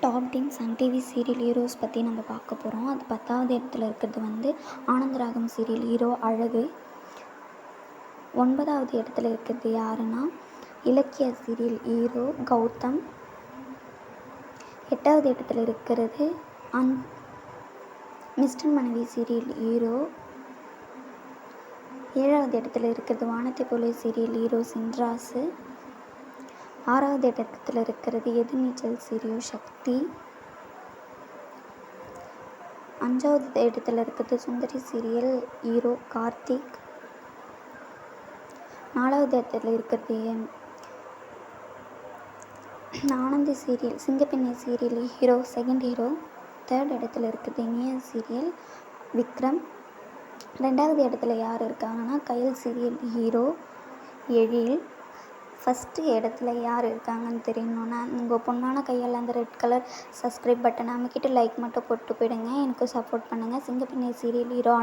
Top 10 Sun TV serial heroes பற்றி நம்ம பார்க்க போகிறோம். அது 10வது இடத்துல இருக்கிறது ஆனந்தராகம் சீரியல் ஹீரோ அழகு. 9வது இடத்துல இருக்கிறது யாருன்னா இலக்கிய சீரியல் ஹீரோ கௌதம். 8வது இடத்துல இருக்கிறது மிஸ்டர் மனைவி சீரியல் ஹீரோ. 7வது இடத்துல இருக்கிறது வானத்தை போல சீரியல் ஹீரோ சின்ராசு. 6வது இடத்துல இருக்கிறது எதிர்நீச்சல் சீரியல் சக்தி. 5வது இடத்துல இருக்கிறது சுந்தரி சீரியல் ஹீரோ கார்த்திக். 4வது இடத்துல இருக்கிறது ஆனந்தி சீரியல் சிங்கப்பெண்ணை serial hero second hero. 3rd இடத்துல இருக்கிறது இனிய சீரியல் விக்ரம். 2வது இடத்துல யார் இருக்காங்கன்னா கயல் சீரியல் ஹீரோ எழில். ஃபஸ்ட்டு இடத்துல யார் இருக்காங்கன்னு தெரியணுன்னா உங்கள் பொண்ணான கையால் அந்த ரெட் கலர் சப்ஸ்கிரைப் பட்டனை அமைக்கிட்டு லைக் மட்டும் போட்டு போயிடுங்க. எனக்கு சப்போர்ட் பண்ணுங்கள். சிங்கப்பெண்ணை சீரியல் ஹீரோ